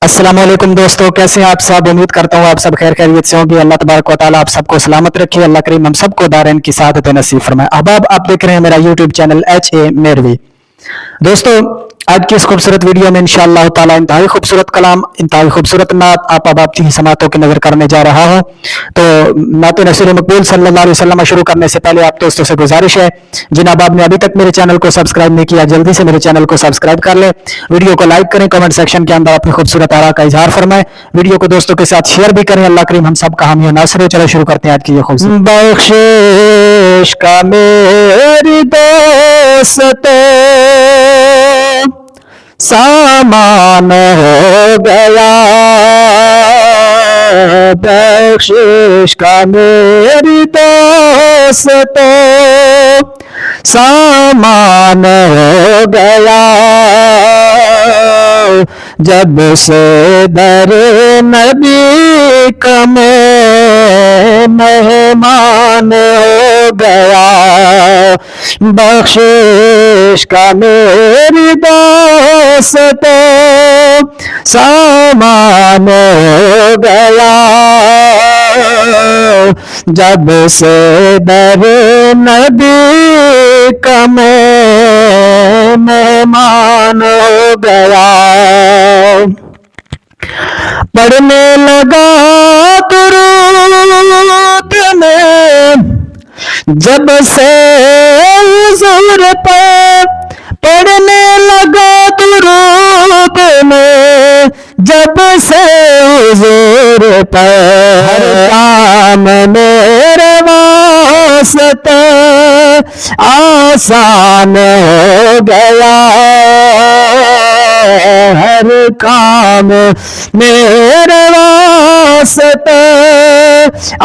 अस्सलाम वालेकुम दोस्तों, कैसे हैं आप सब। उम्मीद करता हूँ आप सब खैर खैरियत से होंगे। अल्लाह तबारक व तआला आप सबको सलामत रखे। अल्लाह करीम हम सबको दारैन की सादत नसीब फरमाए। अब आप देख रहे हैं मेरा यूट्यूब चैनल HA मेरवी। दोस्तों, आज की इस खूबसूरत वीडियो में इंशाअल्लाह ताला इंतहाई खूबसूरत कलाम, इंतहाई खूबसूरत नात आप की समातों की नजर करने जा रहा हूँ। तो नात रसूल मकबूल सल्लल्लाहु अलैहि वसल्लम शुरू करने से पहले आप दोस्तों से गुजारिश है, जिन अहबाब ने अभी तक मेरे चैनल को सब्सक्राइब नहीं किया, जल्दी से मेरे चैनल को सब्सक्राइब कर ले। वीडियो को लाइक करें, कमेंट सेक्शन के अंदर अपनी खूबसूरत आरा का इजहार फरमाएं। वीडियो को दोस्तों के साथ शेयर भी करें। अल्लाह करीम हम सब का हामी नासिर हो। चलो शुरू करते हैं आज की ये खूबसूरत बख्शिश का मेरी दोस्त सामान हो गया, बख्शिश का मेरी दोस्त सामान हो गया, जब से दर नबी का मेहमान हो गया, बख्शिश का मेरी दोस्त सामान हो गया, जब से दर नबी का मेहमान हो गया। पढ़ने लगा दुरूद में जब से हुजूर पर, पढ़ने लगा दुरूद में जब से हुजूर पर, हर काम मेरे वास्ते आसान हो गया, हर काम मेरे वास्ते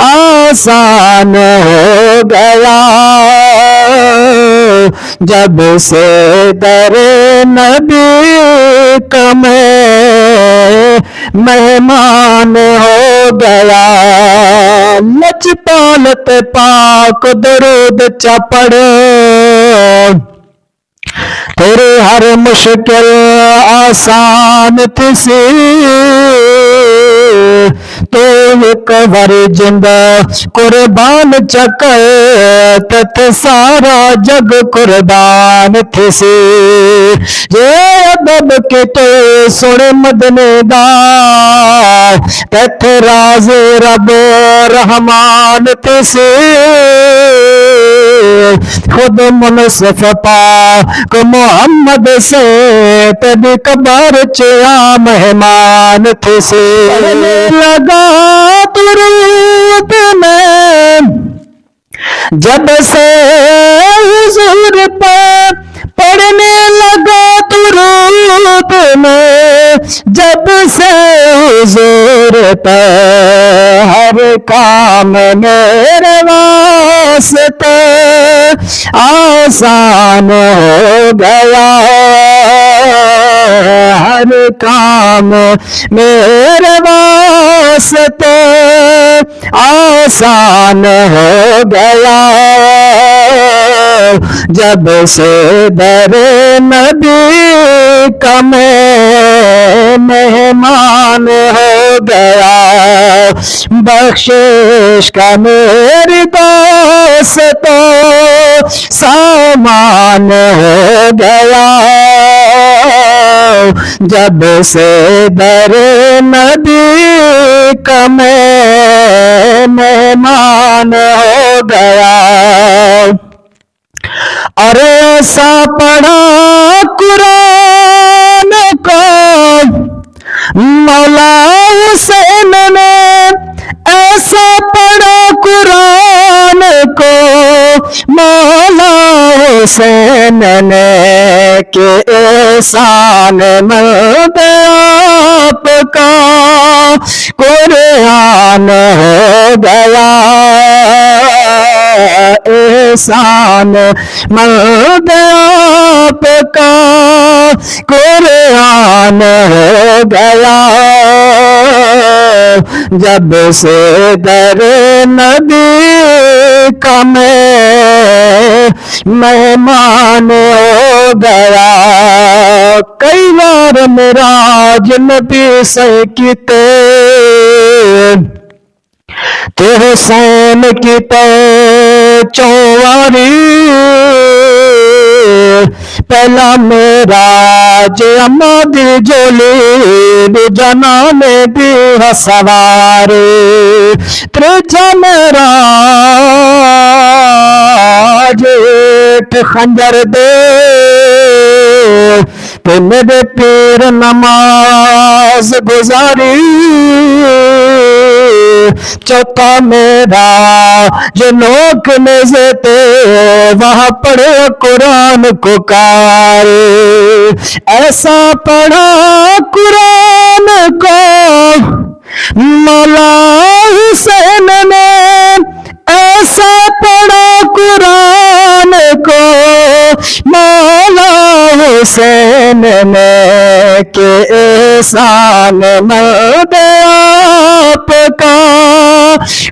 आसान हो गया, जब से दर नबी का मेहमान हो गया। लजपालत पाक दरूद चा पढ़े, तेरे हर मुश्किल आसान थी, तो एक बार जिंदा कुर्बान चके तत सारा जग कुर्बान थी। ये अदब के तो सुन मदने दा, तथ राज रब रहमान थी, खुद मुनसिफ पाक मोहम्मद से तब कबर चिया मेहमान थे से लगा दुरूद में जब से हुजूर पर, पढ़ने लगा दुरूद में जब से हुजूर पर, हर काम मेरे वास्ते आसान हो गया, हर काम मेरे वास्ते आसान हो गया, जब से दर नबी का मेहमान हो गया, बख्शिश का मेरी दोस्त सामान हो गया, जब से दर नबी का मेहमान हो गया। अरे ऐसा पढ़ा कुरान को मौला हुसैन ने, ऐसा पढ़ा कुरान को मौला हुसैन ने, के एहसान मर्द आपका कुरान हो गया, एहसान मर्द आपका कुरान हो गया, जब से दर नबी का मेहमान हो गया। کئی بار معراج نبی سے کیتے تے حسین کیتے چواری پہلا معراج اما دی جولی دی جنان دی سوار تریجا معراج خنجر دے پن دے پیر نماز گزاری چوتھا معراج لوگ نزتے وہاں پڑھے قرآن کو کار ایسا پڑھا قرآن کو مولا حسین نے ایسا پڑھا قرآن کو مولا حسین نے کہ احسان مرد آپ کا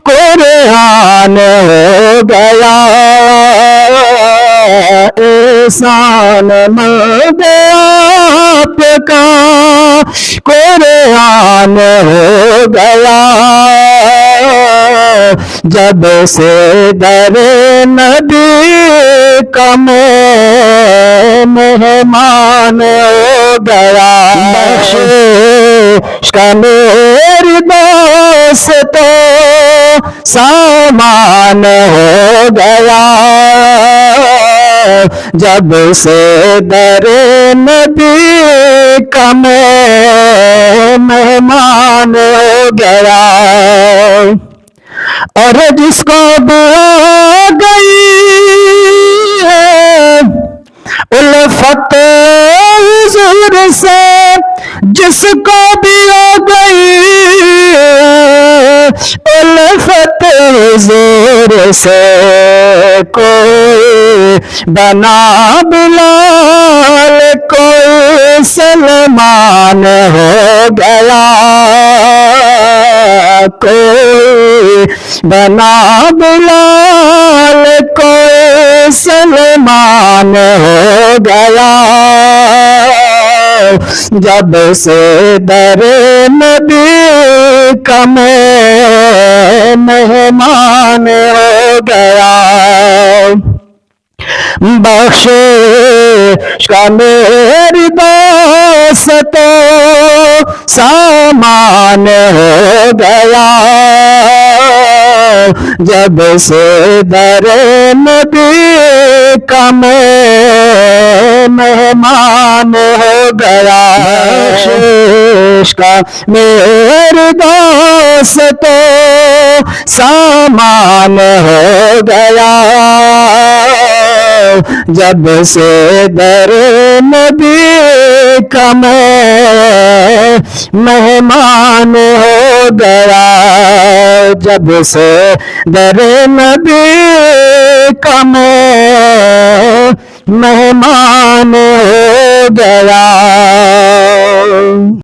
قرآن ہو گیا احسان مرد آپ کا قرآن ہو گیا جب سے در نبی کا مہمان ہو گیا بخش کا میری دوست سامان ہو گیا جب سے در نبی کا مہمان ہو گیا اور جس کو بھی گئی ہے الفت حضور سے جس کو بھی ہو گئی الفت حضور سے کوئی بنا بلال کوئی سلمان ہو گیا کوئی بنا بلال کوئی سلمان ہو گیا جب سے در نبی کا مہمان ہو گیا بخش کا میری دوست سامان ہو گیا جب سے در نبی کا مہمان ہو گیا بخش کا میری دوست سامان ہو گیا جب سے در نبی کا مہمان ہو گیا جب سے در نبی کا مہمان ہو گیا